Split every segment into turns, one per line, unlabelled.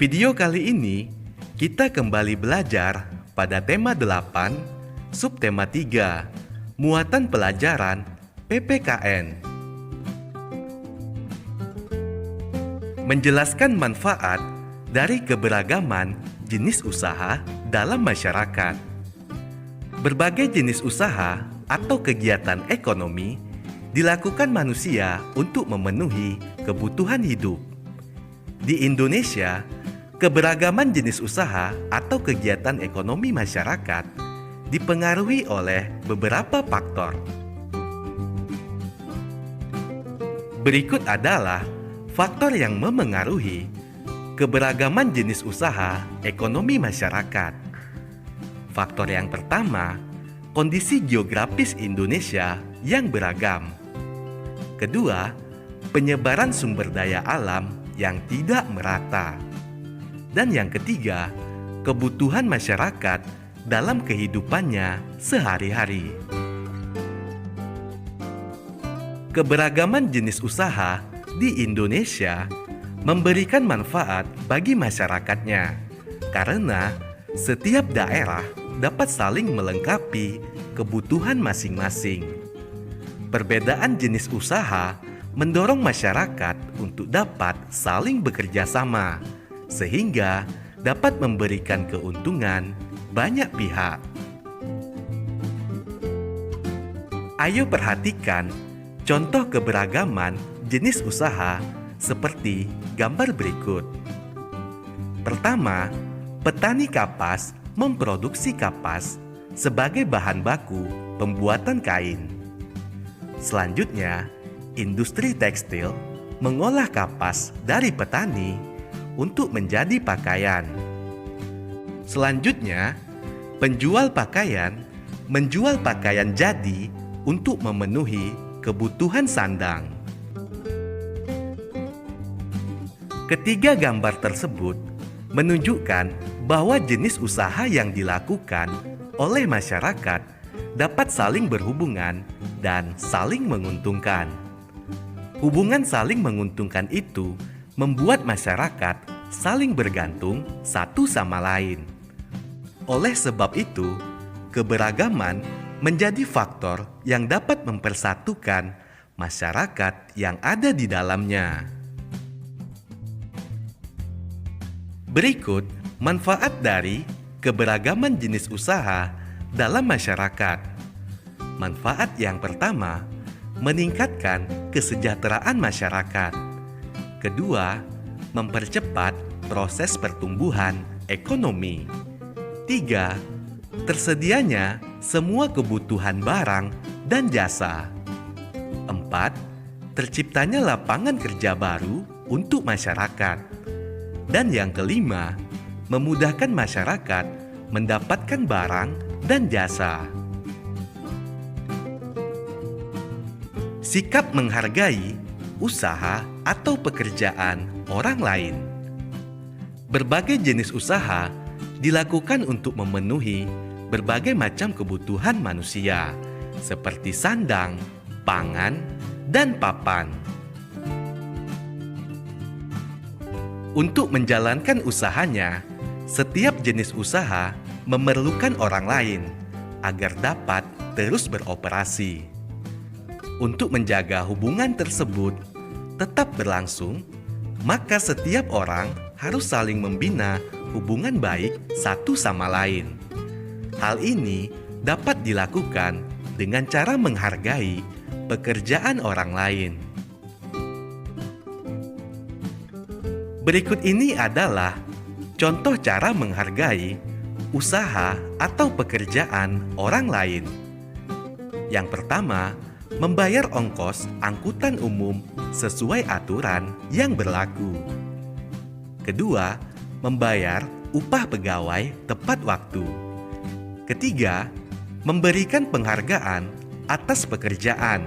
video kali ini, kita kembali belajar pada tema 8, subtema 3, muatan pelajaran PPKN. Menjelaskan manfaat dari keberagaman jenis usaha dalam masyarakat. Berbagai jenis usaha atau kegiatan ekonomi dilakukan manusia untuk memenuhi kebutuhan hidup. Di Indonesia, keberagaman jenis usaha atau kegiatan ekonomi masyarakat dipengaruhi oleh beberapa faktor. Berikut adalah faktor yang memengaruhi keberagaman jenis usaha ekonomi masyarakat. Faktor yang pertama, kondisi geografis Indonesia yang beragam. Kedua, penyebaran sumber daya alam yang tidak merata. Dan yang ketiga, kebutuhan masyarakat dalam kehidupannya sehari-hari. Keberagaman jenis usaha di Indonesia memberikan manfaat bagi masyarakatnya karena setiap daerah dapat saling melengkapi kebutuhan masing-masing. Perbedaan jenis usaha mendorong masyarakat untuk dapat saling bekerja sama, sehingga dapat memberikan keuntungan banyak pihak. Ayo perhatikan contoh keberagaman jenis usaha seperti gambar berikut. Pertama, petani kapas memproduksi kapas sebagai bahan baku pembuatan kain. Selanjutnya, industri tekstil mengolah kapas dari petani untuk menjadi pakaian. Selanjutnya, penjual pakaian menjual pakaian jadi untuk memenuhi kebutuhan sandang. Ketiga gambar tersebut menunjukkan bahwa jenis usaha yang dilakukan oleh masyarakat dapat saling berhubungan dan saling menguntungkan. Hubungan saling menguntungkan itu membuat masyarakat saling bergantung satu sama lain. Oleh sebab itu, keberagaman menjadi faktor yang dapat mempersatukan masyarakat yang ada di dalamnya. Berikut manfaat dari keberagaman jenis usaha dalam masyarakat. Manfaat yang pertama, meningkatkan kesejahteraan masyarakat. Kedua, mempercepat proses pertumbuhan ekonomi. Tiga, tersedianya semua kebutuhan barang dan jasa. Empat, terciptanya lapangan kerja baru untuk masyarakat. Dan yang kelima, memudahkan masyarakat mendapatkan barang dan jasa. Sikap menghargai usaha atau pekerjaan orang lain. Berbagai jenis usaha dilakukan untuk memenuhi berbagai macam kebutuhan manusia, seperti sandang, pangan, dan papan. Untuk menjalankan usahanya, setiap jenis usaha memerlukan orang lain agar dapat terus beroperasi. Untuk menjaga hubungan tersebut tetap berlangsung, maka setiap orang harus saling membina hubungan baik satu sama lain. Hal ini dapat dilakukan dengan cara menghargai pekerjaan orang lain. Berikut ini adalah contoh cara menghargai usaha atau pekerjaan orang lain. Yang pertama, membayar ongkos angkutan umum sesuai aturan yang berlaku. Kedua, membayar upah pegawai tepat waktu. Ketiga, memberikan penghargaan atas pekerjaan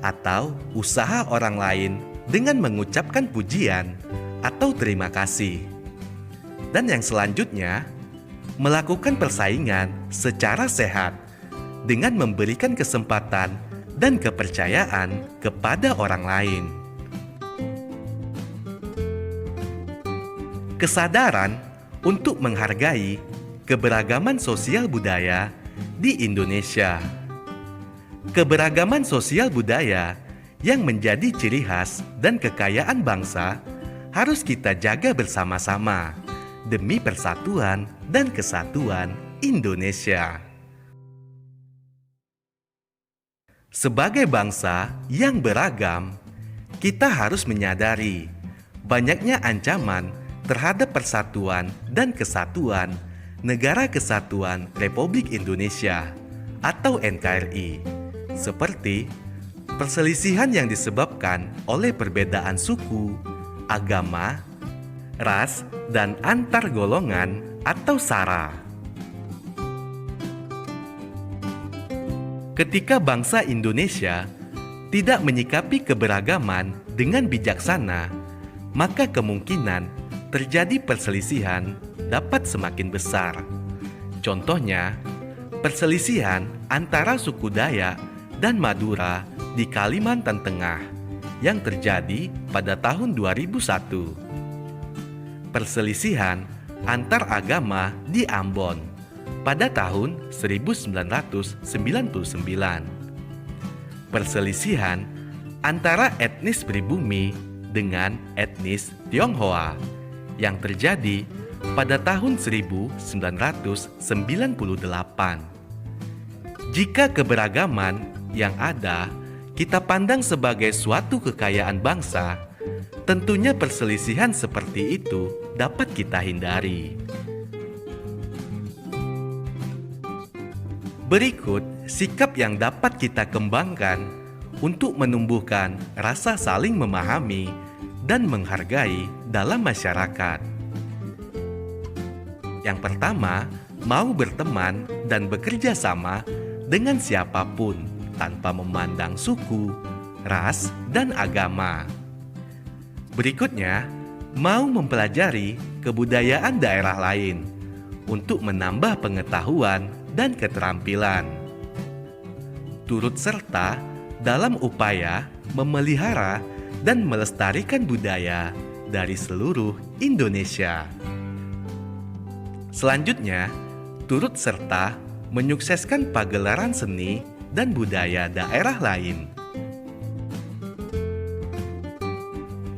atau usaha orang lain dengan mengucapkan pujian atau terima kasih. Dan yang selanjutnya, melakukan persaingan secara sehat dengan memberikan kesempatan dan kepercayaan kepada orang lain. Kesadaran untuk menghargai keberagaman sosial budaya di Indonesia. Keberagaman sosial budaya yang menjadi ciri khas dan kekayaan bangsa harus kita jaga bersama-sama demi persatuan dan kesatuan Indonesia. Sebagai bangsa yang beragam, kita harus menyadari banyaknya ancaman terhadap persatuan dan kesatuan Negara Kesatuan Republik Indonesia atau NKRI, seperti perselisihan yang disebabkan oleh perbedaan suku, agama, ras, dan antar golongan atau SARA. Ketika bangsa Indonesia tidak menyikapi keberagaman dengan bijaksana, maka kemungkinan terjadi perselisihan dapat semakin besar. Contohnya, perselisihan antara suku Dayak dan Madura di Kalimantan Tengah yang terjadi pada tahun 2001. Perselisihan antar agama di Ambon pada tahun 1999. Perselisihan antara etnis pribumi dengan etnis Tionghoa yang terjadi pada tahun 1998. Jika keberagaman yang ada kita pandang sebagai suatu kekayaan bangsa, tentunya perselisihan seperti itu dapat kita hindari. Berikut sikap yang dapat kita kembangkan untuk menumbuhkan rasa saling memahami dan menghargai dalam masyarakat. Yang pertama, mau berteman dan bekerja sama dengan siapapun tanpa memandang suku, ras, dan agama. Berikutnya, mau mempelajari kebudayaan daerah lain untuk menambah pengetahuan dan keterampilan. Turut serta dalam upaya memelihara dan melestarikan budaya dari seluruh Indonesia. Selanjutnya, turut serta menyukseskan pagelaran seni dan budaya daerah lain.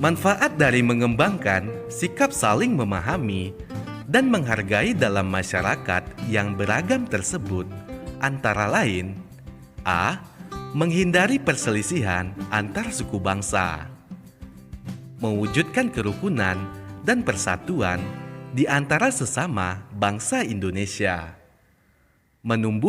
Manfaat dari mengembangkan sikap saling memahami dan menghargai dalam masyarakat yang beragam tersebut antara lain: A. Menghindari perselisihan antar suku bangsa, mewujudkan kerukunan dan persatuan di antara sesama bangsa Indonesia, menumbuh